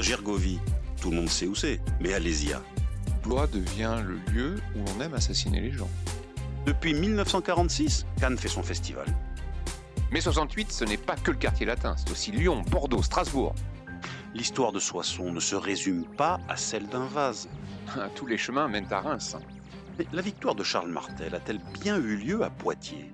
Gergovie, tout le monde sait où c'est, mais Alésia. Blois devient le lieu où on aime assassiner les gens. Depuis 1946, Cannes fait son festival. Mais 68, ce n'est pas que le quartier latin, c'est aussi Lyon, Bordeaux, Strasbourg. L'histoire de Soissons ne se résume pas à celle d'un vase. Tous les chemins mènent à Reims. Mais la victoire de Charles Martel a-t-elle bien eu lieu à Poitiers ?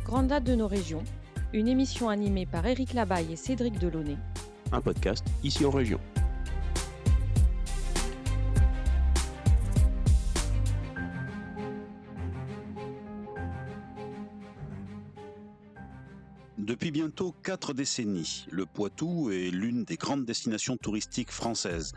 Grande date de nos régions, une émission animée par Éric Labaille et Cédric Delaunay. Un podcast ici en région. Depuis bientôt 4 décennies, le Poitou est l'une des grandes destinations touristiques françaises.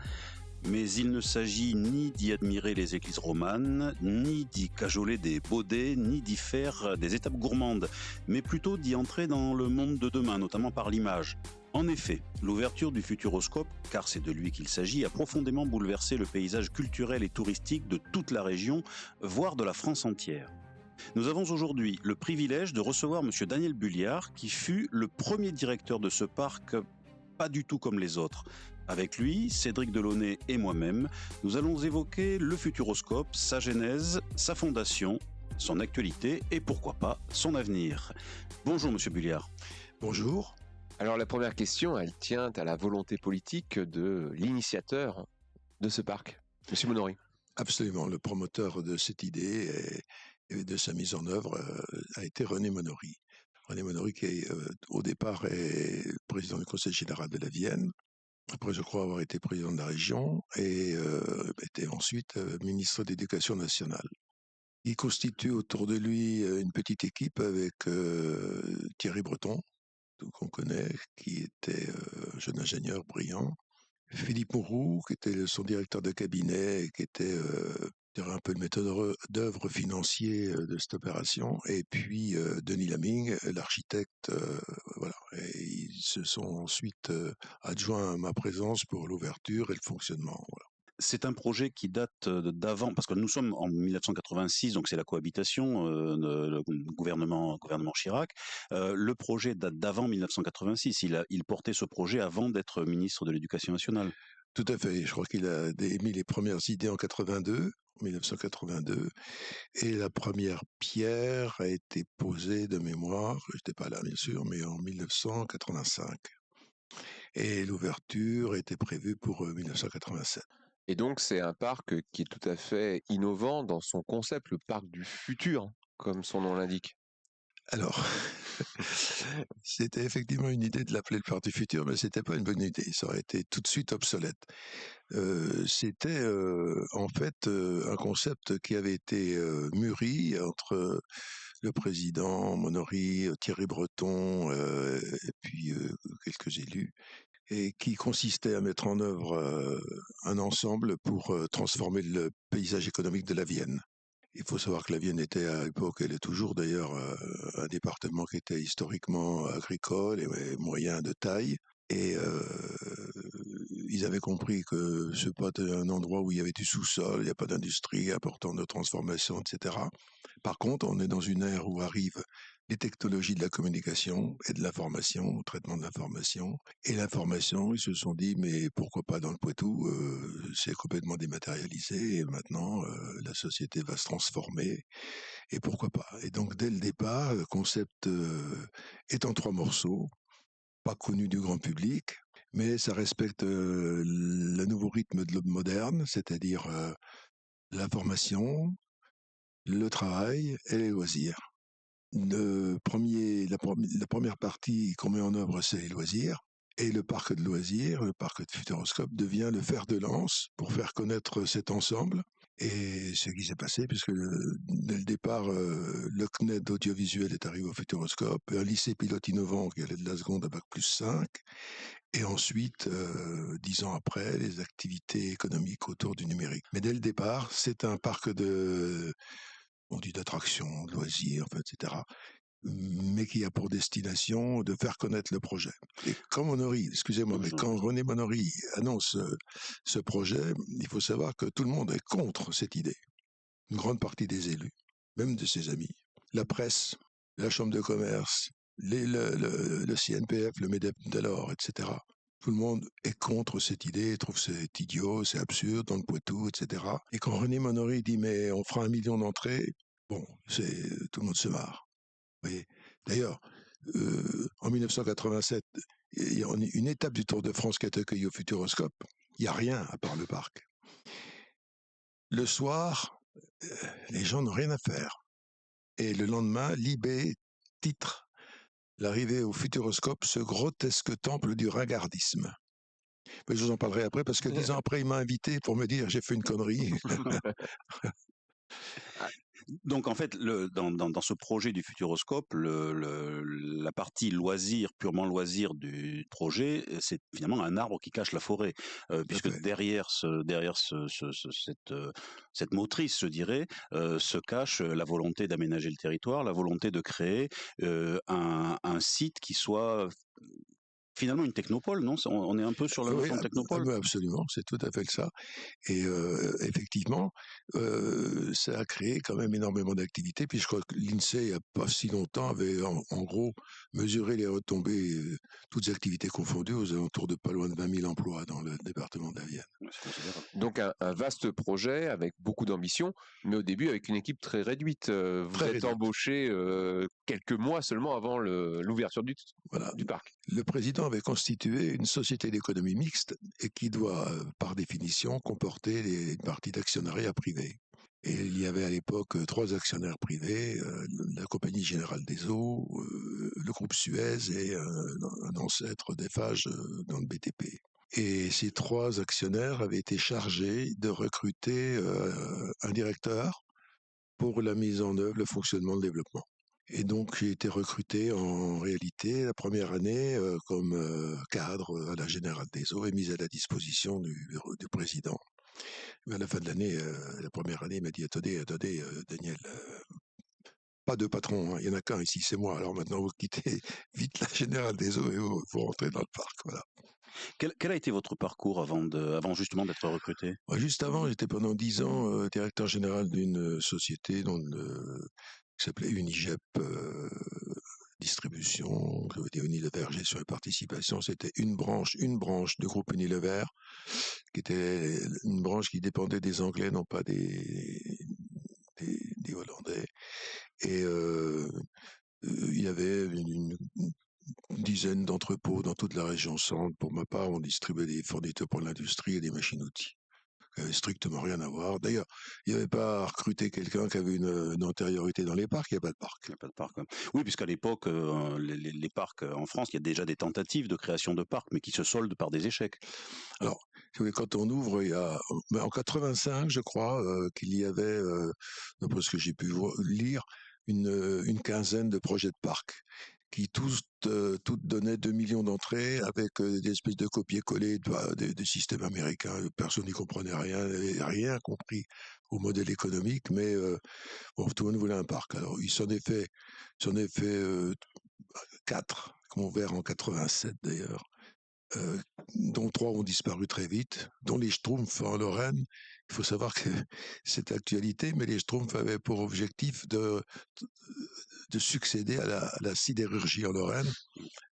Mais il ne s'agit ni d'y admirer les églises romanes, ni d'y cajoler des baudets, ni d'y faire des étapes gourmandes, mais plutôt d'y entrer dans le monde de demain, notamment par l'image. En effet, l'ouverture du Futuroscope, car c'est de lui qu'il s'agit, a profondément bouleversé le paysage culturel et touristique de toute la région, voire de la France entière. Nous avons aujourd'hui le privilège de recevoir M. Daniel Bulliard, qui fut le premier directeur de ce parc, pas du tout comme les autres. Avec lui, Cédric Delaunay et moi-même, nous allons évoquer le Futuroscope, sa genèse, sa fondation, son actualité et pourquoi pas son avenir. Bonjour M. Bulliard. Bonjour. Alors la première question, elle tient à la volonté politique de l'initiateur de ce parc, M. Monory. Absolument, le promoteur de cette idée et de sa mise en œuvre a été René Monory. René Monory qui au départ est président du Conseil général de la Vienne, après je crois avoir été président de la région et était ensuite ministre de l'Éducation nationale. Il constitue autour de lui une petite équipe avec Thierry Breton, qu'on connaît, qui était un jeune ingénieur brillant, Philippe Mourou, qui était son directeur de cabinet et qui était un peu le maître d'œuvre financier de cette opération, et puis Denis Laming, l'architecte, voilà. Et ils se sont ensuite adjoints à ma présence pour l'ouverture et le fonctionnement. Voilà. C'est un projet qui date d'avant, parce que nous sommes en 1986, donc c'est la cohabitation, le gouvernement Chirac. Le projet date d'avant 1986. Il portait ce projet avant d'être ministre de l'Éducation nationale. Tout à fait. Je crois qu'il a émis les premières idées en 1982, et la première pierre a été posée de mémoire, je n'étais pas là bien sûr, mais en 1985. Et l'ouverture était prévue pour 1987. Et donc c'est un parc qui est tout à fait innovant dans son concept, le parc du futur, comme son nom l'indique. Alors, c'était effectivement une idée de l'appeler le parc du futur, mais c'était pas une bonne idée. Ça aurait été tout de suite obsolète. C'était en fait un concept qui avait été mûri entre le président Monory, Thierry Breton et puis quelques élus, et qui consistait à mettre en œuvre un ensemble pour transformer le paysage économique de la Vienne. Il faut savoir que la Vienne était à l'époque, elle est toujours d'ailleurs, un département qui était historiquement agricole et moyen de taille. Et ils avaient compris que ce pas un endroit où il y avait du sous-sol, il n'y a pas d'industrie important de transformation, etc. Par contre, on est dans une ère où arrivent les technologies de la communication et de l'information, le traitement de l'information. Et l'information, ils se sont dit, mais pourquoi pas dans le Poitou, c'est complètement dématérialisé et maintenant la société va se transformer. Et pourquoi pas. Et donc dès le départ, le concept est en 3 morceaux, pas connu du grand public, mais ça respecte le nouveau rythme de l'homme moderne, c'est-à-dire l'information, le travail et les loisirs. La première partie qu'on met en œuvre, c'est les loisirs. Et le parc de loisirs, le parc de Futuroscope, devient le fer de lance pour faire connaître cet ensemble. Et ce qui s'est passé, puisque dès le départ, le CNED audiovisuel est arrivé au Futuroscope, un lycée pilote innovant qui allait de la seconde à Bac+5, et ensuite, 10 ans après, les activités économiques autour du numérique. Mais dès le départ, c'est un parc on dit d'attractions, de loisirs, etc., mais qui a pour destination de faire connaître le projet. Et quand quand René Monory annonce ce projet, il faut savoir que tout le monde est contre cette idée. Une grande partie des élus, même de ses amis. la presse, la chambre de commerce, le CNPF, le MEDEF d'alors, etc. Tout le monde est contre cette idée, trouve c'est idiot, c'est absurde dans le Poitou, etc. Et quand René Monory dit mais on fera 1 million d'entrées, bon, tout le monde se marre. Vous voyez. D'ailleurs, en 1987, il y a une étape du Tour de France qui est accueillie au Futuroscope. Il n'y a rien à part le parc. Le soir, les gens n'ont rien à faire. Et le lendemain, Libé titre l'arrivée au Futuroscope, ce grotesque temple du ringardisme. Mais je vous en parlerai après, parce que 10 ans après, il m'a invité pour me dire j'ai fait une connerie. Donc en fait, dans ce projet du Futuroscope, la partie loisir, purement loisir du projet, c'est finalement un arbre qui cache la forêt, puisque derrière cette motrice, je dirais, se cache la volonté d'aménager le territoire, la volonté de créer un site qui soit finalement une technopole, non? On est un peu sur la notion de technopole. Absolument, c'est tout à fait ça. Et effectivement, ça a créé quand même énormément d'activités. Puis je crois que l'INSEE, il n'y a pas si longtemps, avait en gros mesuré les retombées, toutes activités confondues, aux alentours de pas loin de 20 000 emplois dans le département de la Vienne. Donc un vaste projet avec beaucoup d'ambition, mais au début avec une équipe très réduite. Vous êtes embauché quelques mois seulement avant l'ouverture du parc. Le président avait constitué une société d'économie mixte et qui doit, par définition, comporter une partie d'actionnariat privé. Et il y avait à l'époque 3 actionnaires privés, la Compagnie Générale des Eaux, le groupe Suez et un ancêtre d'Eiffage dans le BTP. Et ces 3 actionnaires avaient été chargés de recruter un directeur pour la mise en œuvre, le fonctionnement, le développement. Et donc, j'ai été recruté en réalité la première année comme cadre à la Générale des Eaux et mis à la disposition du président. Mais à la fin de l'année, la première année, il m'a dit attendez, Daniel, pas de patron, hein, il n'y en a qu'un ici, c'est moi. Alors maintenant, vous quittez vite la Générale des Eaux et vous rentrez dans le parc. Voilà. Quel a été votre parcours avant justement d'être recruté? Juste avant, j'étais pendant 10 ans directeur général d'une société qui s'appelait Unigep Distribution, qui veut dire Unilever Gestion et Participation. C'était une branche du groupe Unilever, qui était une branche qui dépendait des Anglais, non pas des Hollandais. Et il y avait une dizaine d'entrepôts dans toute la région centre. Pour ma part, on distribuait des fournitures pour l'industrie et des machines-outils. Qui n'avaient strictement rien à voir. D'ailleurs, il n'y avait pas à recruter quelqu'un qui avait une antériorité dans les parcs, il n'y a pas de parc. Il n'y a pas de parc. Oui, puisqu'à l'époque, les parcs en France, il y a déjà des tentatives de création de parcs, mais qui se soldent par des échecs. Alors, quand on ouvre, il y a, en 85, je crois, qu'il y avait, d'après ce que j'ai pu lire, une quinzaine de projets de parcs qui toutes donnaient 2 millions d'entrées avec des espèces de copier-coller des systèmes américains. Personne n'y comprenait rien, n'avait rien compris au modèle économique, mais bon, tout le monde voulait un parc. Alors, il s'en est fait 4, qui ont ouvert en 87 d'ailleurs, dont 3 ont disparu très vite, dont les Schtroumpfs en Lorraine. Il faut savoir que c'est actualité, mais les Schtroumpfs avaient pour objectif de succéder à la sidérurgie en Lorraine.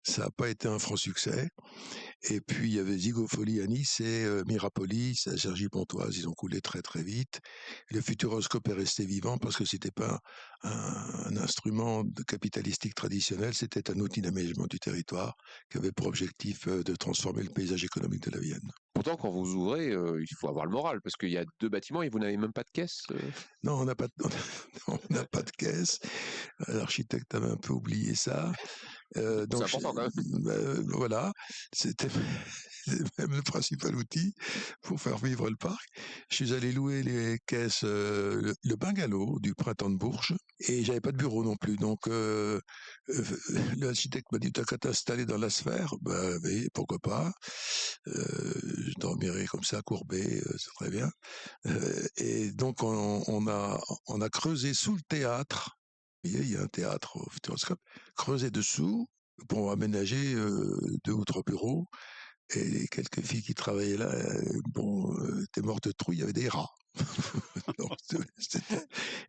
Ça n'a pas été un franc succès. Et puis, il y avait Zygopholie à Nice et Mirapolis à Cergy-Pontoise. Ils ont coulé très, très vite. Le Futuroscope est resté vivant parce que ce n'était pas un instrument capitalistique traditionnel, c'était un outil d'aménagement du territoire qui avait pour objectif de transformer le paysage économique de la Vienne. Pourtant, quand vous ouvrez, il faut avoir le moral, parce qu'il y a 2 bâtiments et vous n'avez même pas de caisse. Non, on n'a pas de caisse. L'architecte avait un peu oublié ça. Donc, c'est important quand même. Voilà, c'était même le principal outil pour faire vivre le parc. Je suis allé louer les caisses, le bungalow du Printemps de Bourges, et j'avais pas de bureau non plus. Donc l'architecte m'a dit t'as qu'à t'installer dans la sphère. Ben oui, pourquoi pas. Je dormirai comme ça courbé, c'est très bien. Et donc on a creusé sous le théâtre. Il y a un théâtre au Futuroscope, creusé dessous pour aménager 2 ou 3 bureaux. Et les quelques filles qui travaillaient là, étaient mortes de trouille, il y avait des rats. Donc,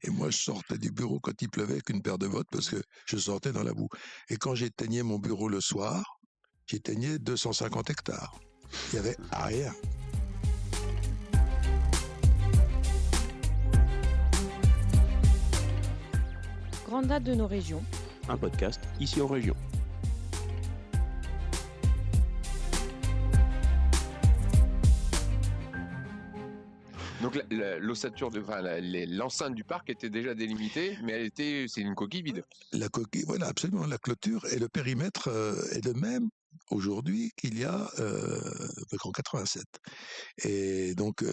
et moi, je sortais du bureau quand il pleuvait avec une paire de bottes parce que je sortais dans la boue. Et quand j'éteignais mon bureau le soir, j'éteignais 250 hectares. Il n'y avait rien. Grande date de nos régions. Un podcast ici en région. Donc l'ossature, l'enceinte du parc était déjà délimitée, mais c'est une coquille vide. La coquille, voilà, absolument. La clôture et le périmètre est le même aujourd'hui qu'il y a qu'en 87. Et donc,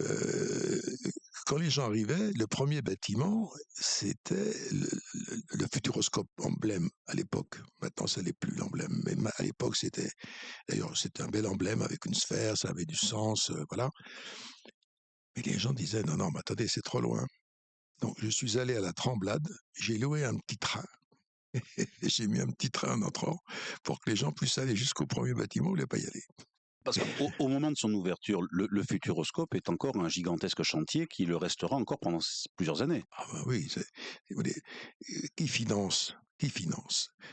quand les gens arrivaient, le premier bâtiment, c'était le Futuroscope emblème à l'époque. Maintenant, ça n'est plus l'emblème, mais à l'époque, c'était un bel emblème avec une sphère, ça avait du sens, voilà. Mais les gens disaient, non, mais attendez, c'est trop loin. Donc, je suis allé à la Tremblade, j'ai loué un petit train. Et j'ai mis un petit train en entrant pour que les gens puissent aller jusqu'au premier bâtiment où ils ne voulaient pas y aller. Parce qu'au moment de son ouverture, le Futuroscope est encore un gigantesque chantier qui le restera encore pendant plusieurs années. Ah ben oui, qui finance?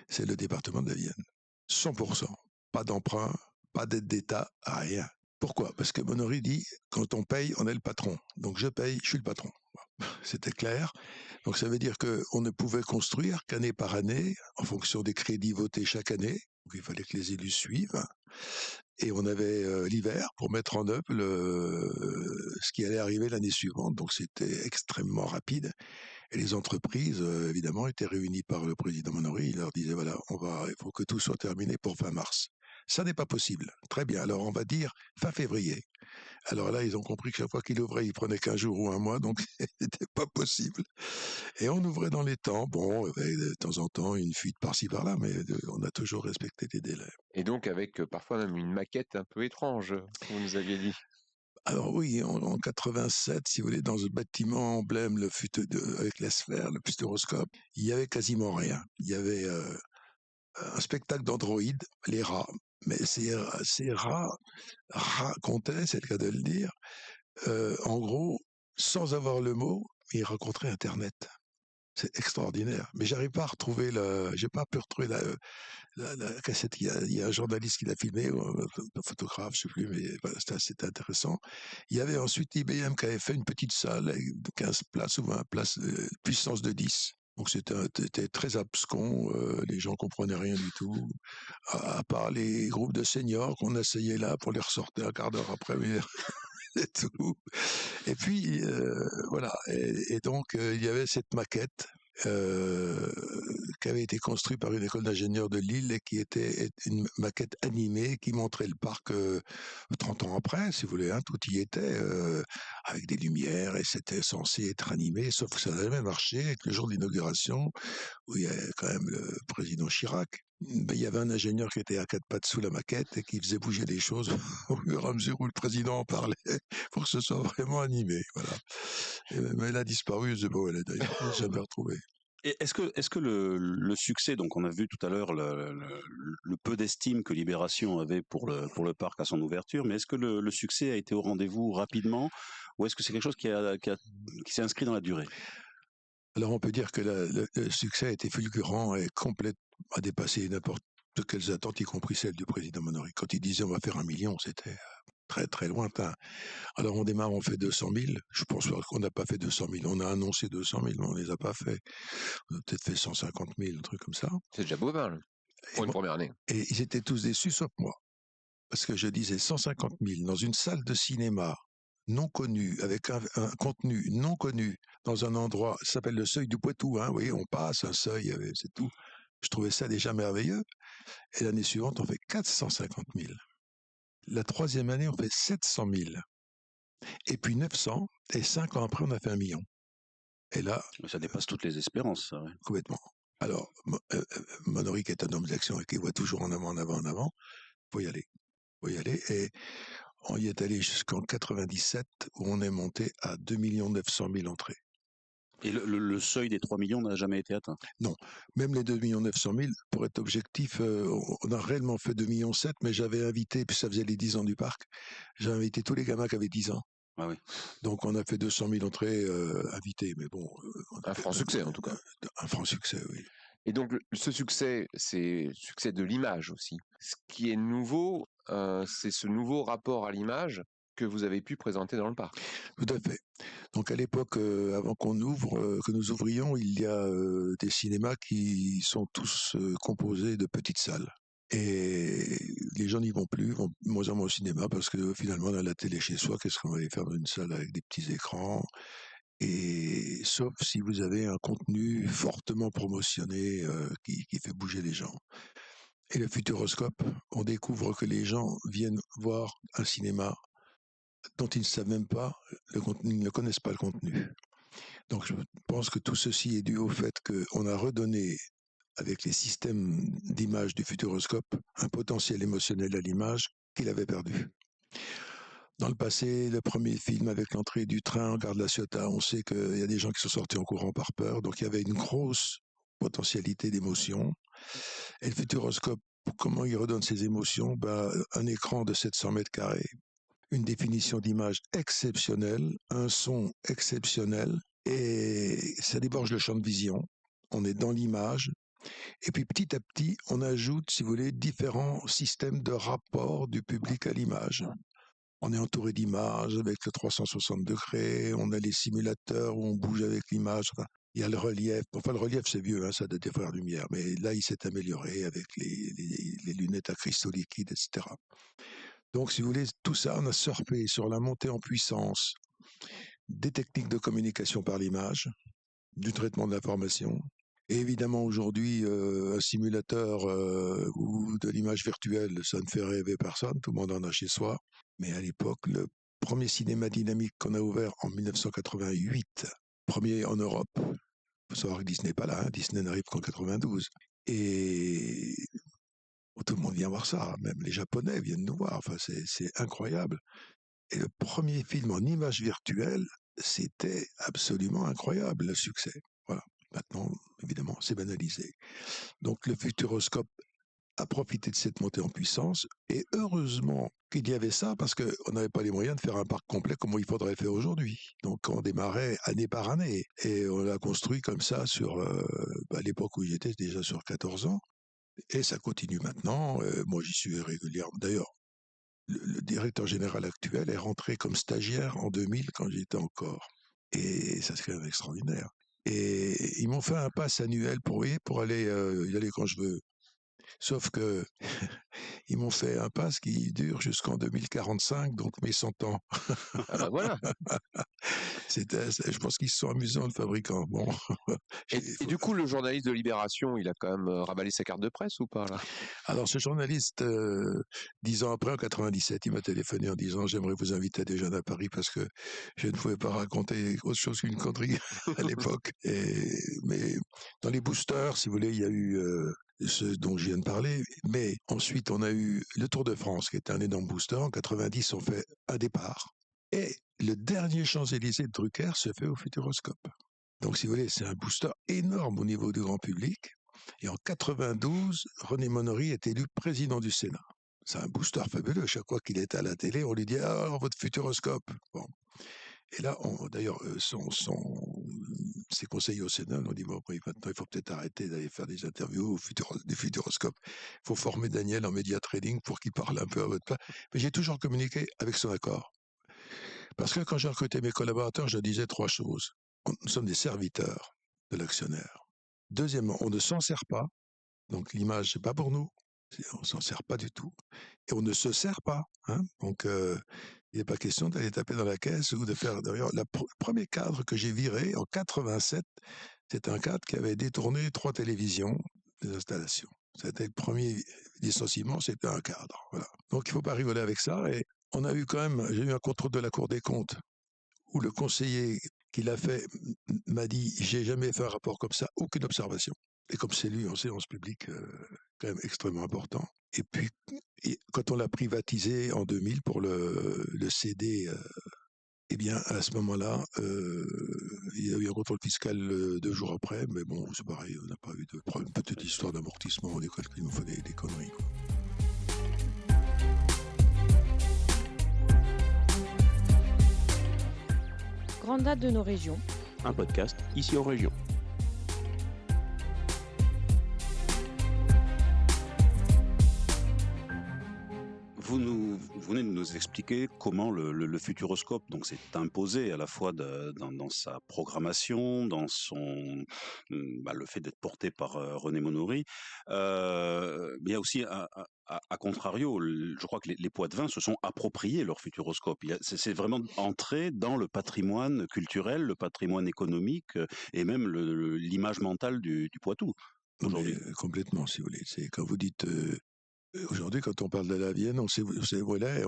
C'est le département de la Vienne. 100%. Pas d'emprunt, pas d'aide d'État, rien. Pourquoi? Parce que Bonory dit, quand on paye, on est le patron. Donc je paye, je suis le patron. C'était clair. Donc ça veut dire qu'on ne pouvait construire qu'année par année, en fonction des crédits votés chaque année. Donc il fallait que les élus suivent. Et on avait l'hiver pour mettre en œuvre ce qui allait arriver l'année suivante. Donc c'était extrêmement rapide. Et les entreprises, évidemment, étaient réunies par le président Bonory. Il leur disait, voilà, il faut que tout soit terminé pour fin mars. Ça n'est pas possible. Très bien. Alors on va dire fin février. Alors là, ils ont compris que chaque fois qu'il ouvrait, il prenait 15 jours ou un mois, donc c'était pas possible. Et on ouvrait dans les temps. Bon, de temps en temps, une fuite par-ci par-là, mais on a toujours respecté les délais. Et donc avec parfois même une maquette un peu étrange, vous nous aviez dit. Alors oui, en 87, si vous voulez, dans ce bâtiment emblème, avec la sphère, le Futuroscope, il y avait quasiment rien. Il y avait un spectacle d'androïdes, les rats. Mais ces rats racontaient, c'est le cas de le dire, en gros, sans avoir le mot, ils raconteraient Internet. C'est extraordinaire. Mais j'arrive pas à retrouver j'ai pas pu retrouver la cassette. Il y a un journaliste qui l'a filmé, un photographe, je sais plus, mais voilà, c'était intéressant. Il y avait ensuite IBM qui avait fait une petite salle de 15 places ou 20 places, puissance de 10. Donc c'était très abscon, les gens comprenaient rien du tout, à part les groupes de seniors qu'on asseyait là pour les ressortir un quart d'heure après, mais c'est tout. Et puis voilà, et donc il y avait cette maquette qui avait été construite par une école d'ingénieurs de Lille et qui était une maquette animée qui montrait le parc 30 ans après, si vous voulez, hein, tout y était, avec des lumières, et c'était censé être animé, sauf que ça n'a jamais marché avec le jour de l'inauguration, où il y a quand même le président Chirac. Ben, il y avait un ingénieur qui était à quatre pattes sous la maquette et qui faisait bouger les choses au fur et à mesure où le président en parlait pour que ce soit vraiment animé. Voilà. Mais elle a disparu, je sais pas où elle est d'ailleurs, je l'ai jamais retrouvée. Et est-ce que le succès, donc on a vu tout à l'heure le peu d'estime que Libération avait pour le parc à son ouverture, mais est-ce que le succès a été au rendez-vous rapidement, ou est-ce que c'est quelque chose qui s'est inscrit dans la durée? Alors on peut dire que le succès a été fulgurant et a dépassé n'importe quelles attentes, y compris celles du président Bonory. Quand il disait on va faire 1 million, c'était très très lointain. Alors on démarre, on fait 200 000. Je pense qu'on n'a pas fait 200 000. On a annoncé 200 000, mais on ne les a pas fait. On a peut-être fait 150 000, un truc comme ça. C'est déjà beau mal pour une première année. Et ils étaient tous déçus, sauf moi. Parce que je disais 150 000 dans une salle de cinéma non connue, avec un contenu non connu, dans un endroit qui s'appelle le seuil du Poitou. Hein, vous voyez, on passe un seuil, c'est tout. Je trouvais ça déjà merveilleux. Et l'année suivante, on fait 450 000. La troisième année, on fait 700 000. Et puis 900, et 5 ans après, on a fait 1 million. Et là... Ça dépasse toutes les espérances, ça, ouais. Complètement. Alors, Bonory, qui est un homme d'action et qui voit toujours en avant, faut y aller. Et on y est allé jusqu'en 97, où on est monté à 2 900 000 entrées. Et le seuil des 3 millions n'a jamais été atteint? Non, même les 2 900 000, pour être objectif, on a réellement fait 2,7 millions, mais j'avais invité, puis ça faisait les 10 ans du parc, j'avais invité tous les gamins qui avaient 10 ans. Ah oui. Donc on a fait 200 000 entrées invitées, mais bon. Un franc succès en tout cas. Un franc succès, oui. Et donc ce succès, c'est le succès de l'image aussi. Ce qui est nouveau, c'est ce nouveau rapport à l'image que vous avez pu présenter dans le parc. Tout à fait. Donc à l'époque, avant qu'on ouvre, que nous ouvrions, il y a des cinémas qui sont tous composés de petites salles. Et les gens n'y vont plus, vont moins en moins au cinéma parce que finalement on a la télé chez soi. Qu'est-ce qu'on va aller faire dans une salle avec des petits écrans? Et sauf si vous avez un contenu fortement promotionné qui fait bouger les gens. Et le Futuroscope, on découvre que les gens viennent voir un cinéma dont ils ne savent même pas le contenu, ils ne connaissent pas le contenu. Donc je pense que tout ceci est dû au fait qu'on a redonné, avec les systèmes d'image du Futuroscope, un potentiel émotionnel à l'image qu'il avait perdu. Dans le passé, le premier film avec l'entrée du train en gare de la Ciotat, on sait qu'il y a des gens qui sont sortis en courant par peur, donc il y avait une grosse potentialité d'émotion. Et le Futuroscope, comment il redonne ces émotions? Un écran de 700 mètres carrés, une définition d'image exceptionnelle, un son exceptionnel, et ça déborde le champ de vision. On est dans l'image. Et puis petit à petit, on ajoute, si vous voulez, différents systèmes de rapport du public à l'image. On est entouré d'images avec le 360 degrés, on a les simulateurs où on bouge avec l'image. Enfin, il y a le relief. Enfin, le relief, c'est vieux, hein, ça date des frères Lumière. Mais là, il s'est amélioré avec les lunettes à cristaux liquides, etc. Donc, si vous voulez, tout ça, on a surfé sur la montée en puissance des techniques de communication par l'image, du traitement de l'information. Et évidemment, aujourd'hui, un simulateur ou de l'image virtuelle, ça ne fait rêver personne, tout le monde en a chez soi. Mais à l'époque, le premier cinéma dynamique qu'on a ouvert en 1988, premier en Europe, il faut savoir que Disney n'est pas là, hein, Disney n'arrive qu'en 92. Et tout le monde vient voir ça, même les Japonais viennent nous voir, enfin, c'est incroyable. Et le premier film en image virtuelle, c'était absolument incroyable, le succès. Voilà. Maintenant, évidemment, c'est banalisé. Donc le Futuroscope a profité de cette montée en puissance, et heureusement qu'il y avait ça, parce qu'on n'avait pas les moyens de faire un parc complet comme il faudrait faire aujourd'hui. Donc on démarrait année par année, et on l'a construit comme ça sur, à l'époque où j'étais, déjà sur 14 ans, et ça continue maintenant. Moi j'y suis régulièrement. D'ailleurs, le directeur général actuel est rentré comme stagiaire en 2000 quand j'étais encore, et ça c'est quand même extraordinaire. Et ils m'ont fait un pass annuel pour aller y aller quand je veux. Sauf que ils m'ont fait un pass qui dure jusqu'en 2045, donc mes 100 ans. Ah bah voilà. Je pense qu'ils se sont amusants, le fabricant. Bon. Et du coup, le journaliste de Libération, il a quand même raballé sa carte de presse ou pas là? Alors ce journaliste, 10 ans après, en 97, il m'a téléphoné en disant « J'aimerais vous inviter à déjeuner à Paris parce que je ne pouvais pas raconter autre chose qu'une connerie à l'époque. » Mais dans les boosters, si vous voulez, il y a eu ce dont je viens de parler, mais ensuite on a eu le Tour de France qui était un énorme booster. En 90, on fait un départ, et le dernier Champs-Élysées de Drucker se fait au Futuroscope. Donc si vous voulez, c'est un booster énorme au niveau du grand public. Et en 92, René Monory est élu président du Sénat. C'est un booster fabuleux. Chaque fois qu'il est à la télé, on lui dit « Alors, votre Futuroscope !» Bon. Et là, d'ailleurs, ses conseillers au Sénat ont dit « Bon, maintenant, il faut peut-être arrêter d'aller faire des interviews des Futuroscopes. Il faut former Daniel en média trading pour qu'il parle un peu à votre place. » Mais j'ai toujours communiqué avec son accord. Parce que quand j'ai recruté mes collaborateurs, je disais 3 choses. Nous sommes des serviteurs de l'actionnaire. Deuxièmement, on ne s'en sert pas. Donc l'image, c'est pas pour nous. On s'en sert pas du tout. Et on ne se sert pas. Hein. Donc il n'est pas question d'aller taper dans la caisse ou de faire... D'ailleurs, le premier cadre que j'ai viré en 87, c'est un cadre qui avait détourné 3 télévisions des installations. C'était le premier licenciement, c'était un cadre. Voilà. Donc il ne faut pas rigoler avec ça. Et on a eu quand même... J'ai eu un contrôle de la Cour des comptes où le conseiller qui l'a fait m'a dit « J'ai jamais fait un rapport comme ça, aucune observation ». Et comme c'est lu en séance publique, quand même extrêmement important. Et puis, quand on l'a privatisé en 2000 pour le CD, eh bien, à ce moment-là, il y a eu un contrôle fiscal 2 jours après, mais bon, c'est pareil, on n'a pas eu de problème. Peut-être histoire d'amortissement, on déconne qu'il nous faut des conneries, quoi. Grandes dates de nos régions. Un podcast ici en région. Vous venez de nous expliquer comment le Futuroscope donc s'est imposé à la fois dans sa programmation, dans le fait d'être porté par René Monory. Mais il y a aussi à contrario, je crois que les Poitevins se sont appropriés leur Futuroscope. C'est vraiment entré dans le patrimoine culturel, le patrimoine économique et même l'image mentale du Poitou aujourd'hui. Complètement, si vous voulez. C'est quand vous dites aujourd'hui, quand on parle de la Vienne, on sait où elle est,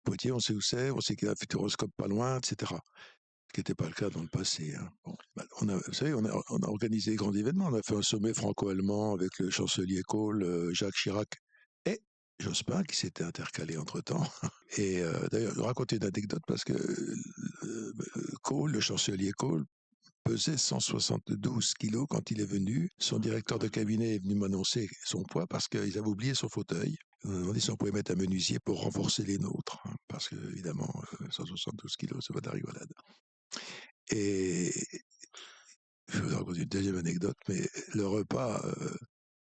Poitiers, on sait où c'est, on sait qu'il y a un Futuroscope pas loin, etc. Ce qui n'était pas le cas dans le passé. Hein. Bon, vous savez, on a organisé des grands événements. On a fait un sommet franco-allemand avec le chancelier Kohl, Jacques Chirac et Jospin qui s'était intercalé entre-temps. Et d'ailleurs, je vais raconter une anecdote parce que Kohl, le chancelier Kohl, pesait 172 kilos quand il est venu. Son directeur de cabinet est venu m'annoncer son poids parce qu'ils avaient oublié son fauteuil. On a demandé si on pouvait mettre un menuisier pour renforcer les nôtres. Hein, parce que, évidemment, 172 kilos, c'est pas de la rigolade. Et je vais vous raconter une deuxième anecdote, mais le repas,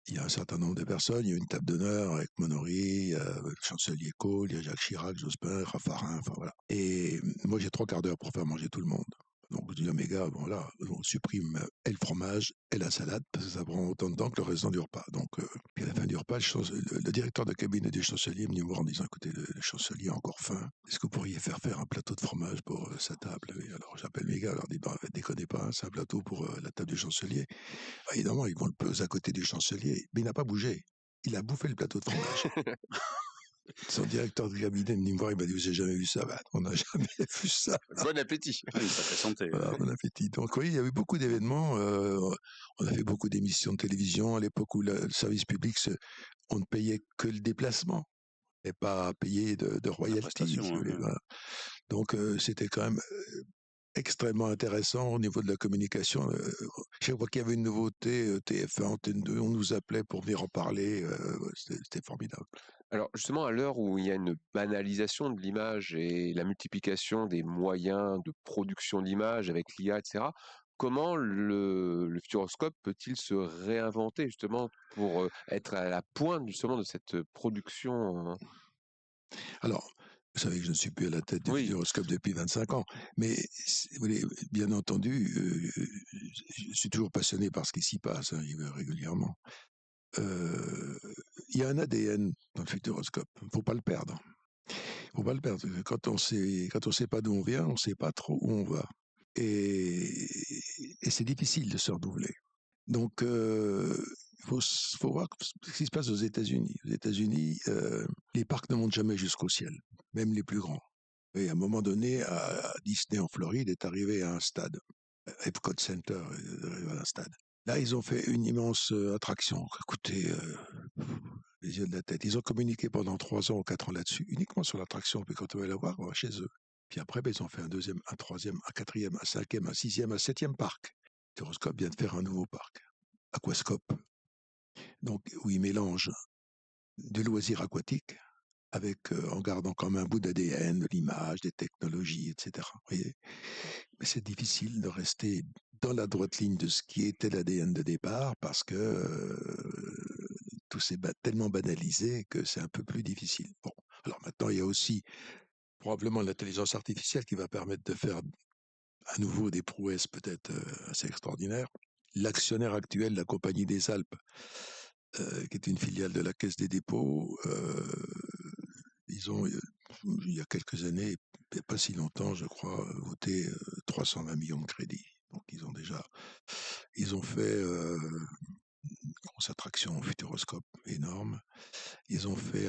il y a un certain nombre de personnes. Il y a une table d'honneur avec Monory, le chancelier Kohl, il y a Jacques Chirac, Jospin, Raffarin, enfin voilà. Et moi, j'ai 3 quarts d'heure pour faire manger tout le monde. Donc, je dis à mes gars, bon là, on supprime et le fromage et la salade, parce que ça prend autant de temps que le restant du repas. Donc, puis à la fin du repas, le directeur de cabinet du chancelier me dit en disant, écoutez, le chancelier a encore faim, est-ce que vous pourriez faire un plateau de fromage pour sa table? Et alors, j'appelle mes gars, je leur dis, déconnez pas, hein, c'est un plateau pour la table du chancelier. Bah, évidemment, ils vont le poser à côté du chancelier, mais il n'a pas bougé. Il a bouffé le plateau de fromage. Son directeur de cabinet me dit, il m'a dit, vous n'avez jamais vu ça? On n'a jamais vu ça. Bon appétit. Oui, ça fait santé. Voilà, bon appétit. Donc oui, il y a eu beaucoup d'événements. On a fait beaucoup d'émissions de télévision à l'époque où le service public, on ne payait que le déplacement et pas payer de royalties. Si vous voulez, voilà. Donc c'était quand même extrêmement intéressant au niveau de la communication. Chaque fois qu'il y avait une nouveauté, TF1, Antenne 2, on nous appelait pour venir en parler. C'était formidable. Alors justement, à l'heure où il y a une banalisation de l'image et la multiplication des moyens de production d'image avec l'IA, etc., comment le Futuroscope peut-il se réinventer justement pour être à la pointe justement de cette production Alors, vous savez que je ne suis plus à la tête du Futuroscope depuis 25 ans, mais vous voulez, bien entendu, je suis toujours passionné par ce qui s'y passe, hein, j'y vais régulièrement. Il y a un ADN dans le Futuroscope, il ne faut pas le perdre. Il faut pas le perdre. Quand on sait pas d'où on vient, on ne sait pas trop où on va. Et c'est difficile de se renouveler. Donc, il faut voir ce qui se passe aux États-Unis. Aux États-Unis, les parcs ne montent jamais jusqu'au ciel, même les plus grands. Et à un moment donné, à Disney en Floride est arrivé à un stade. Epcot Center est arrivé à un stade. Là, ils ont fait une immense attraction. Écoutez, les yeux de la tête. Ils ont communiqué pendant 3 ans ou 4 ans là-dessus, uniquement sur l'attraction. Puis quand on va la voir, on va chez eux. Puis après, ils ont fait un 2e, un 3e, un 4e, un 5e, un 6e, un 7e parc. Futuroscope vient de faire un nouveau parc, Aquascope. Donc, où ils mélangent du loisir aquatique avec, en gardant comme un bout d'ADN, de l'image, des technologies, etc. Vous voyez, mais c'est difficile de rester dans la droite ligne de ce qui était l'ADN de départ parce que tout s'est tellement banalisé que c'est un peu plus difficile. Bon, alors maintenant, il y a aussi probablement l'intelligence artificielle qui va permettre de faire à nouveau des prouesses peut-être assez extraordinaires. L'actionnaire actuel, la Compagnie des Alpes, qui est une filiale de la Caisse des dépôts, ils ont, il y a quelques années, pas si longtemps, je crois, voté 320 millions de crédits. Donc ils ont fait une grosse attraction au Futuroscope énorme. Ils ont fait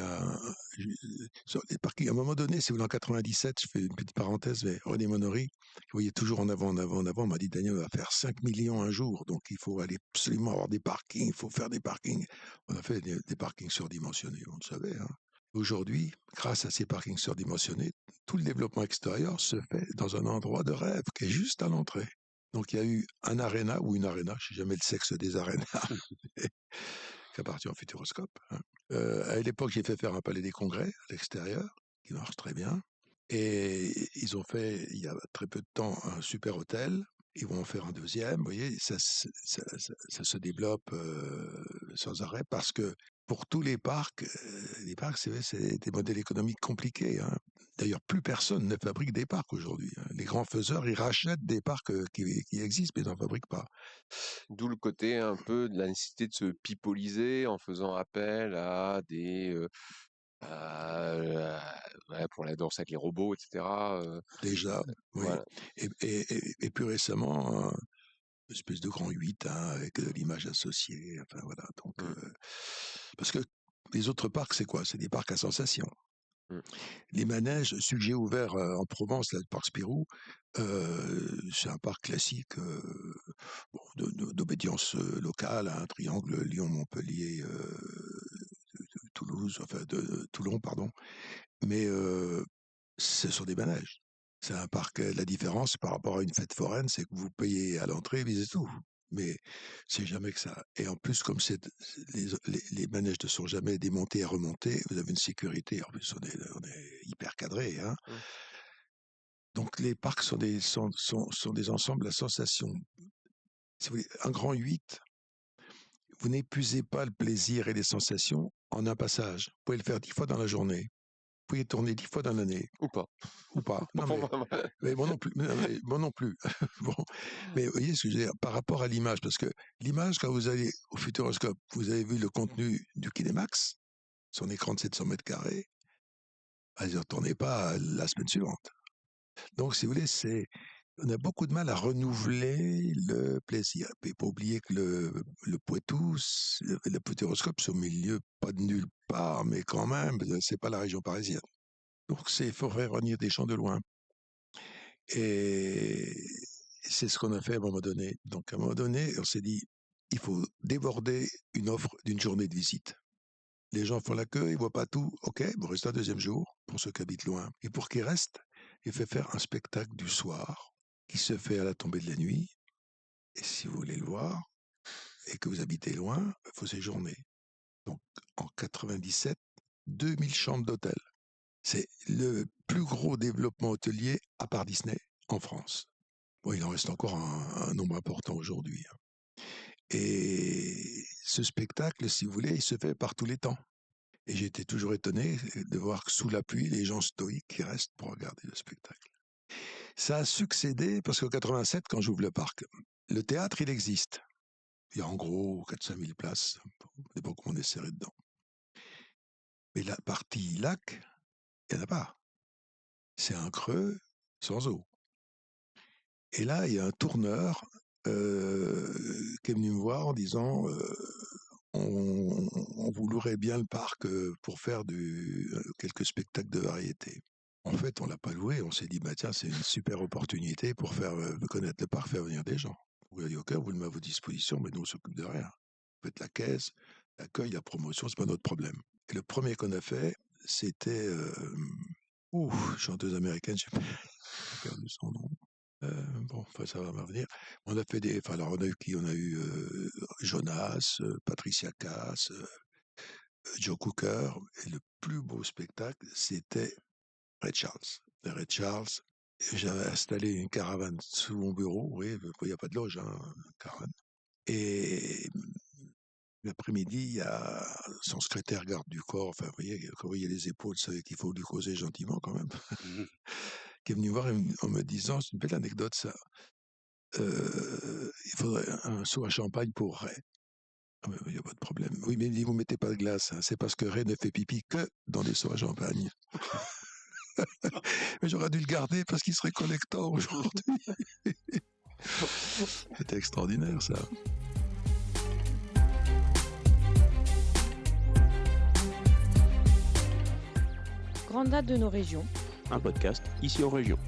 sur les parkings. À un moment donné, c'est en 97, je fais une petite parenthèse, mais René Monory, qui voyait toujours en avant, m'a dit, Daniel, on va faire 5 millions un jour, donc il faut aller absolument avoir des parkings, il faut faire des parkings. On a fait des parkings surdimensionnés, on le savait. Hein. Aujourd'hui, grâce à ces parkings surdimensionnés, tout le développement extérieur se fait dans un endroit de rêve qui est juste à l'entrée. Donc il y a eu un aréna ou une aréna, je ne sais jamais le sexe des arénas, qui appartient au Futuroscope. Hein. À l'époque, j'ai fait faire un palais des congrès à l'extérieur, qui marche très bien. Et ils ont fait, il y a très peu de temps, un super hôtel. Ils vont en faire un deuxième. Vous voyez, ça se développe sans arrêt parce que pour tous les parcs, c'est des modèles économiques compliqués. Hein. D'ailleurs, plus personne ne fabrique des parcs aujourd'hui. Hein. Les grands faiseurs, ils rachètent des parcs qui existent, mais ils n'en fabriquent pas. D'où le côté un peu de la nécessité de se pipoliser en faisant appel à des ouais, pour la danse avec les robots, etc. Déjà, oui. Voilà. Et plus récemment, une espèce de grand 8 hein, avec de l'image associée. Enfin, voilà. Donc, parce que les autres parcs, c'est quoi? C'est des parcs à sensations. Les manèges, celui que j'ai ouvert en Provence, là, le parc Spirou, c'est un parc classique d'obédience locale, un triangle Lyon-Montpellier, Toulouse, enfin de Toulon, pardon. Mais ce sont des manèges. C'est un parc. La différence par rapport à une fête foraine, c'est que vous payez à l'entrée, c'est tout. Mais c'est jamais que ça. Et en plus, comme les manèges ne sont jamais démontés et remontés, vous avez une sécurité. En plus, on est hyper cadré. Hein. Donc, les parcs sont des ensembles à sensations. Si vous voulez, un grand 8, vous n'épuisez pas le plaisir et les sensations en un passage. Vous pouvez le faire 10 fois dans la journée. Vous pouvez tourner 10 fois dans l'année. Ou pas. Non, mais moi non plus. Moi non plus. Bon. Mais vous voyez ce que je veux dire par rapport à l'image, parce que l'image, quand vous allez au Futuroscope, vous avez vu le contenu du Kinemax, son écran de 700 mètres carrés, vous ne retournez pas la semaine suivante. Donc, si vous voulez, on a beaucoup de mal à renouveler le plaisir. Il ne faut pas oublier que le Poitou, le Futuroscope, c'est au milieu, pas de nulle part, mais quand même, c'est pas la région parisienne. Donc, il faut faire revenir des gens de loin. Et c'est ce qu'on a fait à un moment donné. Donc, à un moment donné, on s'est dit, il faut déborder une offre d'une journée de visite. Les gens font la queue, ils ne voient pas tout. OK, bon, reste un deuxième jour pour ceux qui habitent loin. Et pour qu'ils restent, il fait faire un spectacle du soir qui se fait à la tombée de la nuit. Et si vous voulez le voir et que vous habitez loin, il faut séjourner. Donc, en 97, 2000 chambres d'hôtel. C'est le plus gros développement hôtelier, à part Disney, en France. Bon, il en reste encore un nombre important aujourd'hui. Et ce spectacle, si vous voulez, il se fait par tous les temps. Et j'étais toujours étonné de voir que sous la pluie, les gens stoïques qui restent pour regarder le spectacle. Ça a succédé, parce qu'en 87, quand j'ouvre le parc, le théâtre, il existe. Il y a en gros 400 000 places. Ça dépend comment on est serré dedans. Mais la partie lac, il n'y en a pas. C'est un creux sans eau. Et là, il y a un tourneur qui est venu me voir en disant on vous louerait bien le parc pour faire quelques spectacles de variété. En fait, on ne l'a pas loué. On s'est dit, bah, tiens, c'est une super opportunité pour faire connaître le parc, faire venir des gens. On lui a dit, OK, vous le mettez à vos dispositions, mais nous, on ne s'occupe de rien. Vous faites la caisse, l'accueil, la promotion, ce n'est pas notre problème. Et le premier qu'on a fait, c'était chanteuse américaine, je n'ai perdu son nom. Bon, enfin, ça va me revenir. On a fait alors on a eu qui? On a eu Jonas, Patricia Cass, Joe Cooker, et le plus beau spectacle, c'était Ray Charles. Ray Charles, j'avais installé une caravane sous mon bureau, oui, il n'y a pas de loge, hein, caravane. Et l'après-midi, il y a son secrétaire garde du corps, enfin, vous voyez, quand vous voyez les épaules, vous savez qu'il faut lui causer gentiment quand même. Qui est venu voir en me disant, c'est une belle anecdote ça, il faudrait un seau à champagne pour Ray. Ah, il n'y a pas de problème. Oui, mais vous ne mettez pas de glace, hein. C'est parce que Ray ne fait pipi que dans des seaux à champagne. Mais j'aurais dû le garder parce qu'il serait collector aujourd'hui. C'était extraordinaire ça. Grande date de nos régions. Un podcast ici en région.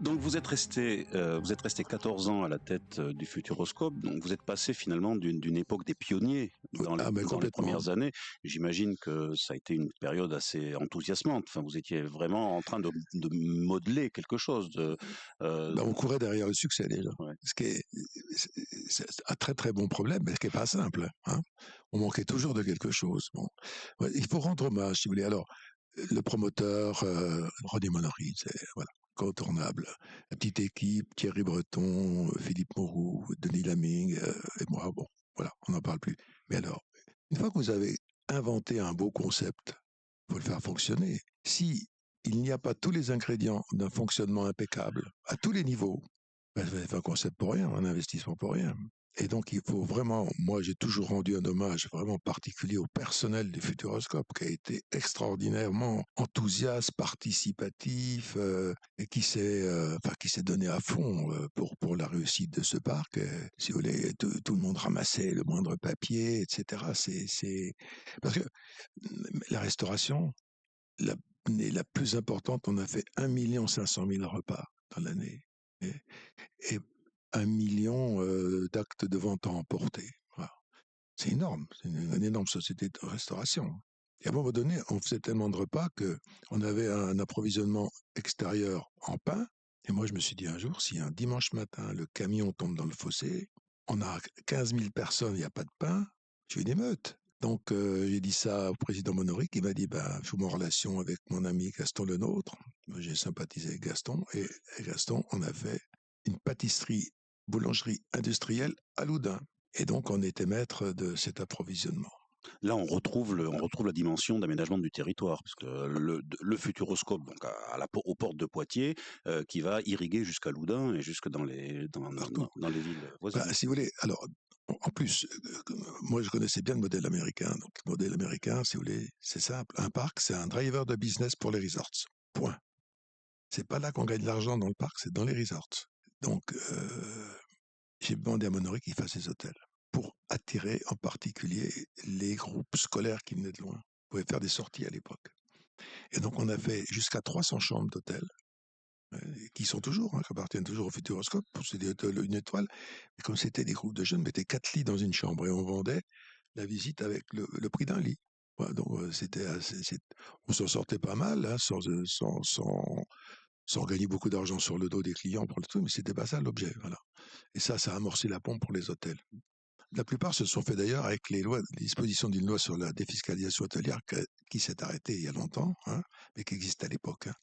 Donc vous êtes resté 14 ans à la tête du Futuroscope, donc vous êtes passé finalement d'une époque des pionniers dans Ah, mais les complètement. premières années. J'imagine que ça a été une période assez enthousiasmante. Enfin, vous étiez vraiment en train de modeler quelque chose. On courait derrière le succès déjà. Ouais. Ce qui est, c'est un très très bon problème, mais ce qui n'est pas simple. Hein. On manquait toujours de quelque chose. Bon. Ouais, il faut rendre hommage, si vous voulez. Alors, le promoteur, René Monory, c'est voilà, incontournable. La petite équipe, Thierry Breton, Philippe Moreau, Denis Laming et moi, bon, voilà, on n'en parle plus. Mais alors, une fois que vous avez inventé un beau concept, il faut le faire fonctionner. Si il n'y a pas tous les ingrédients d'un fonctionnement impeccable à tous les niveaux, ben, vous avez fait un concept pour rien, un investissement pour rien. Et donc, il faut vraiment, moi, j'ai toujours rendu un hommage vraiment particulier au personnel du Futuroscope, qui a été extraordinairement enthousiaste, participatif, et qui s'est donné à fond pour la réussite de ce parc. Si vous voulez, tout le monde ramassait le moindre papier, etc. Parce que la restauration, la plus importante, on a fait 1 500 000 repas dans l'année. Et 1 million d'actes de vente à emporter. Voilà. C'est énorme, c'est une énorme société de restauration. Et à un moment donné, on faisait tellement de repas qu'on avait un approvisionnement extérieur en pain. Et moi, je me suis dit un jour, si un dimanche matin, le camion tombe dans le fossé, on a 15 000 personnes, il n'y a pas de pain, je fais une émeute. Donc, j'ai dit ça au président Monory, qui m'a dit, je suis en relation avec mon ami Gaston Lenôtre. J'ai sympathisé avec Gaston. Et Gaston, on a fait une pâtisserie, boulangerie industrielle à Loudun. Et donc, on était maître de cet approvisionnement. Là, on retrouve la dimension d'aménagement du territoire, parce que le Futuroscope, donc aux portes de Poitiers, qui va irriguer jusqu'à Loudun et jusque dans les villes voisines. Si vous voulez, alors, en plus, moi, je connaissais bien le modèle américain. Donc, le modèle américain, si vous voulez, c'est simple. Un parc, c'est un driver de business pour les resorts. Point. C'est pas là qu'on gagne de l'argent dans le parc, c'est dans les resorts. Donc, j'ai demandé à Monory qu'il fasse des hôtels pour attirer en particulier les groupes scolaires qui venaient de loin. On pouvait faire des sorties à l'époque. Et donc, on a fait jusqu'à 300 chambres d'hôtel, qui sont toujours, qui appartiennent toujours au Futuroscope. C'est une étoile. Et comme c'était des groupes de jeunes, on mettait 4 lits dans une chambre et on vendait la visite avec le prix d'un lit. Voilà, donc, on s'en sortait pas mal, hein, sans gagner beaucoup d'argent sur le dos des clients pour le truc, mais c'était pas ça l'objet. Voilà. Et ça a amorcé la pompe pour les hôtels. La plupart se sont faits d'ailleurs avec les dispositions d'une loi sur la défiscalisation hôtelière qui s'est arrêtée il y a longtemps, hein, mais qui existe à l'époque. Hein,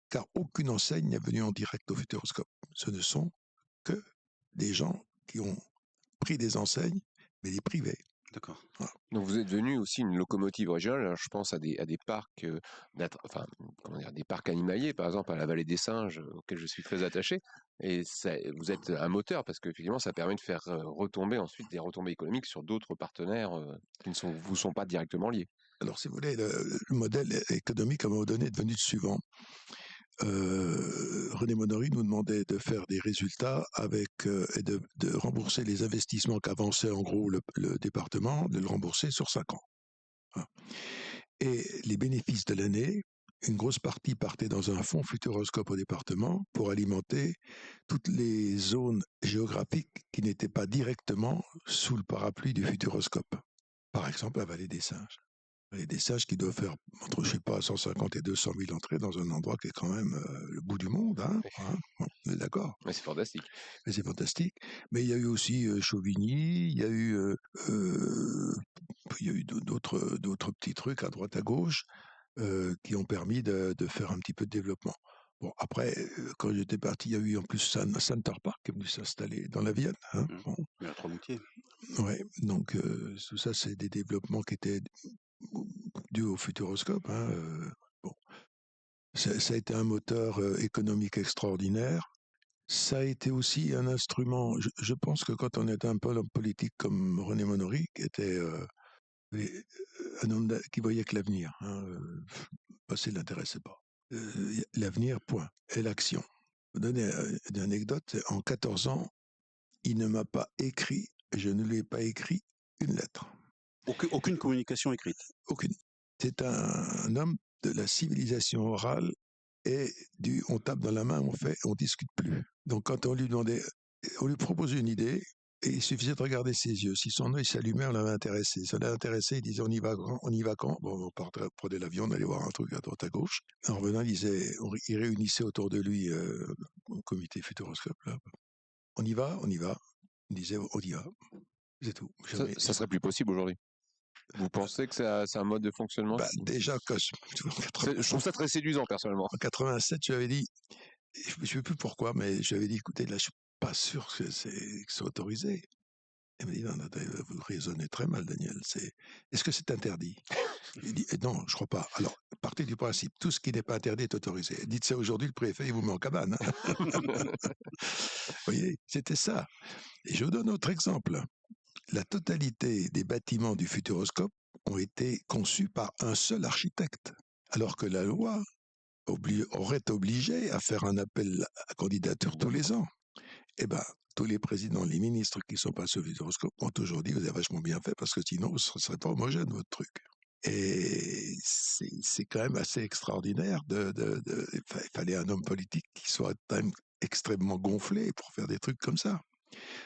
car aucune enseigne n'est venue en direct au Futuroscope. Ce ne sont que des gens qui ont pris des enseignes, mais des privés. D'accord. Voilà. Donc vous êtes devenu aussi une locomotive régionale. Alors je pense à des parcs, des parcs animaliers, par exemple à la Vallée des Singes, auquel je suis très attaché. Et vous êtes un moteur parce qu'effectivement ça permet de faire retomber ensuite des retombées économiques sur d'autres partenaires qui ne vous sont pas directement liés. Alors si vous voulez, le modèle économique à un moment donné est devenu le suivant. René Monory nous demandait de faire des résultats et de rembourser les investissements qu'avançait en gros le département, de le rembourser sur 5 ans. Voilà. Et les bénéfices de l'année, une grosse partie partait dans un fonds Futuroscope au département pour alimenter toutes les zones géographiques qui n'étaient pas directement sous le parapluie du Futuroscope. Par exemple, la Vallée des Singes. Et des Singes qui doivent faire entre, 150 et 200 000 entrées dans un endroit qui est quand même le bout du monde. Hein, bon, on est d'accord. Mais c'est fantastique. Mais c'est fantastique. Mais il y a eu aussi Chauvigny, il y a eu d'autres petits trucs à droite à gauche qui ont permis de faire un petit peu de développement. Bon, après, quand j'étais parti, il y a eu en plus Center Park qui est venu s'installer dans la Vienne. Hein, bon. Il y a 3 moutiers. Ouais, donc tout ça, c'est des développements qui étaient dû au Futuroscope. Hein, bon. Ça a été un moteur économique extraordinaire. Ça a été aussi un instrument. Je pense que quand on était un peu homme politique comme René Monory, qui était un homme qui voyait que l'avenir, hein, le passé ne l'intéressait pas. L'avenir, point. Et l'action. Je vais vous donner une anecdote. En 14 ans, il ne m'a pas écrit, je ne lui ai pas écrit une lettre. Aucune communication écrite. Aucune. C'est un homme de la civilisation orale et on tape dans la main, on discute plus. Donc quand on lui proposait une idée, et il suffisait de regarder ses yeux. Si son œil s'allumait, on l'avait intéressé. Ça l'avait intéressé, il disait on y va quand. Bon, on prenait l'avion, on allait voir un truc à droite à gauche. En revenant, il réunissait autour de lui un comité Futuroscope. Là. On y va. Il disait on y va. C'est tout. Ça serait plus possible aujourd'hui. Vous pensez que c'est un mode de fonctionnement déjà, je trouve ça très séduisant personnellement. En 87, je lui avais dit, je ne sais plus pourquoi, mais je lui avais dit, écoutez, là, je suis pas sûr que c'est autorisé. Il m'a dit, non, vous raisonnez très mal, Daniel. Est-ce que c'est interdit? Il dit, non, je crois pas. Alors, partez du principe, tout ce qui n'est pas interdit est autorisé. Dites ça aujourd'hui, le préfet, il vous met en cabane. Vous voyez, c'était ça. Et je vous donne un autre exemple. La totalité des bâtiments du Futuroscope ont été conçus par un seul architecte, alors que la loi aurait obligé à faire un appel à candidature tous les ans. Eh bien, tous les présidents, les ministres qui sont passés au Futuroscope ont aujourd'hui, vous avez vachement bien fait, parce que sinon, ce ne serait pas homogène, votre truc. Et c'est quand même assez extraordinaire. Il fallait un homme politique qui soit quand même extrêmement gonflé pour faire des trucs comme ça.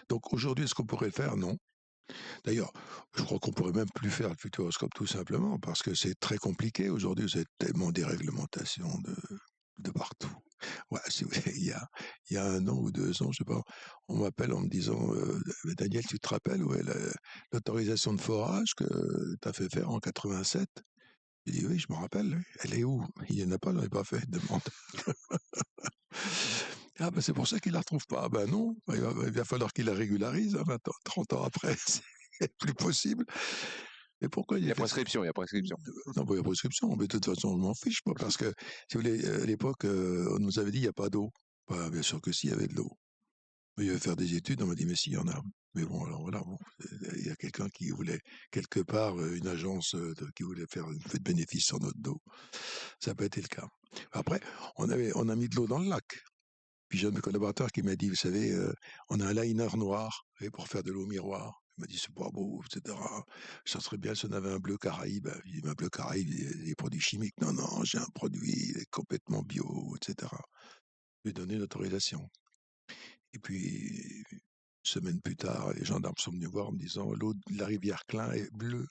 Donc aujourd'hui, est-ce qu'on pourrait le faire? Non. D'ailleurs, je crois qu'on pourrait même plus faire le Futuroscope tout simplement parce que c'est très compliqué. Aujourd'hui, vous avez tellement des réglementations de partout. Ouais, il y a 1 an ou 2 ans, je sais pas, on m'appelle en me disant Daniel, tu te rappelles l'autorisation de forage que tu as fait faire en 87? Je dis oui, je me rappelle. Oui. Elle est où? Il n'y en a pas, on n'a pas fait de demande. Ah ben c'est pour ça qu'il la retrouve pas. Ben non, il va falloir qu'il la régularise 20 ans, 30 ans après. C'est plus possible. Mais pourquoi il y a prescription? Non, il y a prescription, mais de toute façon, je m'en fiche, moi, parce que, si vous voulez, à l'époque, on nous avait dit, il n'y a pas d'eau. Bah, bien sûr que si, il y avait de l'eau. Mais il va faire des études, on m'a dit, mais si, il y en a. Mais bon, alors voilà, il y a quelqu'un qui voulait, quelque part, une agence qui voulait faire un peu de bénéfice sur notre dos. Ça n'a pas été le cas. Après, on a mis de l'eau dans le lac. Puis j'ai un de mes collaborateurs qui m'a dit, vous savez, on a un liner noir pour faire de l'eau miroir. Il m'a dit, c'est pas beau, etc. Ça serait bien si on avait un bleu Caraïbe. Il dit, un bleu Caraïbe, des produits chimiques. Non, non, j'ai un produit complètement bio, etc. Je lui ai donné l'autorisation. Et puis, une semaine plus tard, les gendarmes sont venus voir en me disant, l'eau de la rivière Klein est bleue.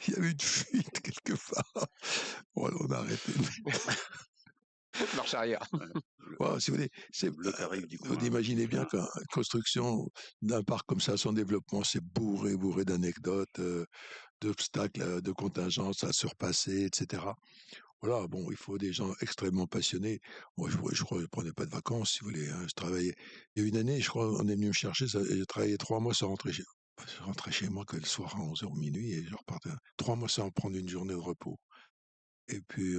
Il y avait une fuite quelque part. Bon, alors on a arrêté. Marche arrière. Wow, si vous voulez, vous imaginez bien qu'une construction d'un parc comme ça, son développement, c'est bourré d'anecdotes, d'obstacles, de contingences à surpasser, etc. Voilà, bon, il faut des gens extrêmement passionnés. Moi, je crois que je ne prenais pas de vacances, si vous voulez. Hein, je travaillais. Il y a une année, je crois, on est venu me chercher, j'ai travaillé 3 mois sans rentrer je rentrais chez moi que le soir à 11h minuit et je repartais 3 mois sans prendre une journée de repos. Et puis,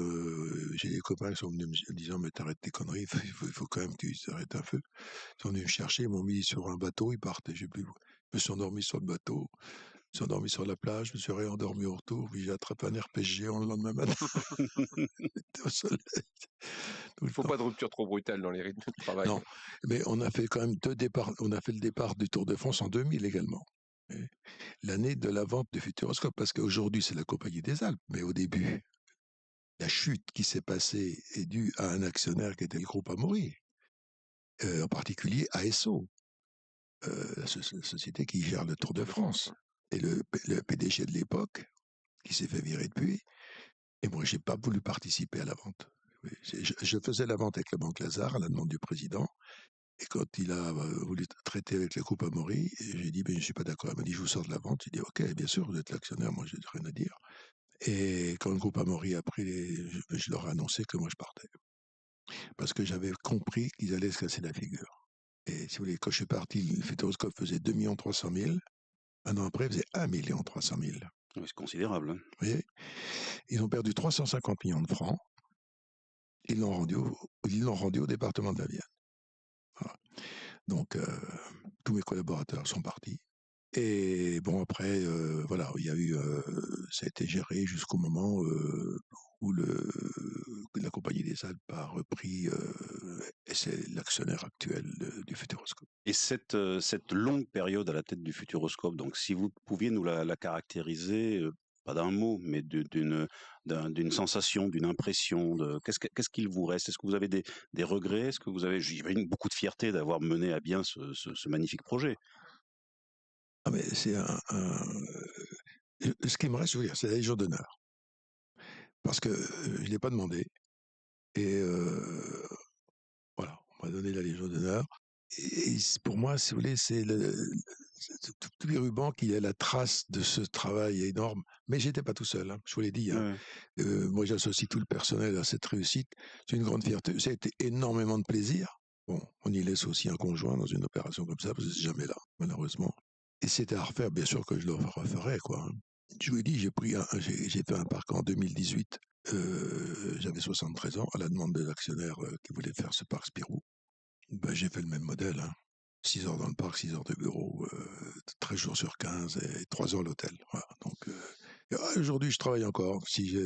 j'ai des copains qui sont venus me disant, mais t'arrêtes tes conneries, il faut quand même que tu t'arrêtes un peu. Ils sont venus me chercher, ils m'ont mis sur un bateau, ils partaient, je me suis endormi sur le bateau, je me suis endormi sur la plage, je me suis réendormi au retour, puis j'ai attrapé un herpès géant le lendemain matin. J'étais au soleil. Il ne faut pas de rupture trop brutale dans les rythmes de travail. Non, mais on a fait quand même 2 départs, on a fait le départ du Tour de France en 2000 également. L'année de la vente de Futuroscope, parce qu'aujourd'hui c'est la Compagnie des Alpes, mais au début, la chute qui s'est passée est due à un actionnaire qui était le groupe Amaury, en particulier ASO, la société qui gère le Tour de France. Et le PDG de l'époque, qui s'est fait virer depuis, et moi, j'ai pas voulu participer à la vente. Je faisais la vente avec la Banque Lazare à la demande du président, et quand il a voulu traiter avec le groupe Amaury, j'ai dit, ben, je suis pas d'accord. Il m'a dit, je vous sors de la vente. J'ai dit, ok, bien sûr, vous êtes l'actionnaire, moi, j'ai rien à dire. Et quand le groupe Amaury a pris je leur ai annoncé que moi je partais. Parce que j'avais compris qu'ils allaient se casser la figure. Et si vous voulez, quand je suis parti, le Futuroscope faisait 2 300 000. Un an après, il faisait 1 300 000. Oui, c'est considérable. Hein. Vous voyez, ils ont perdu 350 millions de francs. Ils l'ont rendu au département de la Vienne. Voilà. Donc, tous mes collaborateurs sont partis. Et bon, après, voilà, il y a eu, ça a été géré jusqu'au moment où la Compagnie des Alpes a repris, et c'est l'actionnaire actuel du Futuroscope. Et cette longue période à la tête du Futuroscope, donc si vous pouviez nous la caractériser pas d'un mot, mais d'une sensation, d'une impression. Qu'est-ce qu'il vous reste? Est-ce que vous avez des regrets? Est-ce que vous avez, j'imagine, beaucoup de fierté d'avoir mené à bien ce magnifique projet? Ah mais c'est ce qui me reste, je veux dire, c'est la Légion d'honneur. Parce que je ne l'ai pas demandé. Et voilà, on m'a donné la Légion d'honneur. Et pour moi, si vous voulez, c'est tous les rubans qui est la trace de ce travail énorme. Mais j'étais pas tout seul, hein, je vous l'ai dit. Hein. Moi, j'associe tout le personnel à cette réussite. C'est une grande fierté. Ça a été énormément de plaisir. Bon, on y laisse aussi un conjoint dans une opération comme ça, parce que c'est jamais là, malheureusement. Et c'était à refaire, bien sûr que je le referais, quoi. Hein. Je vous l'ai dit, j'ai fait un parc en 2018. J'avais 73 ans, à la demande des actionnaires qui voulaient faire ce parc Spirou. Ben, j'ai fait le même modèle. Hein. 6 heures dans le parc, 6 heures de bureau, 13 jours sur 15 et 3 heures l'hôtel. Voilà. Donc, aujourd'hui, je travaille encore,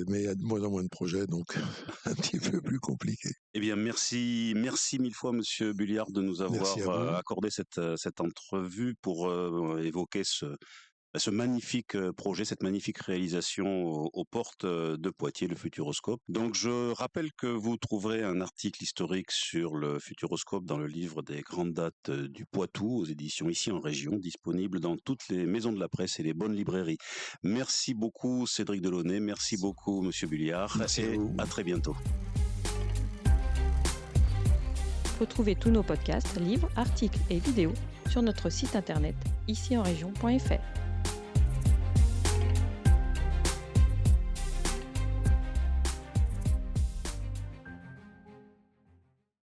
mais il y a de moins en moins de projets, donc un petit peu plus compliqué. Eh bien, merci mille fois, Monsieur Bulliard, de nous avoir accordé cette entrevue pour évoquer ce magnifique projet, cette magnifique réalisation aux portes de Poitiers, le Futuroscope. Donc je rappelle que vous trouverez un article historique sur le Futuroscope dans le livre des grandes dates du Poitou, aux éditions Ici en Région, disponible dans toutes les maisons de la presse et les bonnes librairies. Merci beaucoup Cédric Delaunay, merci beaucoup Monsieur Bulliard, et à très bientôt. Retrouvez tous nos podcasts, livres, articles et vidéos sur notre site internet icienrégion.fr.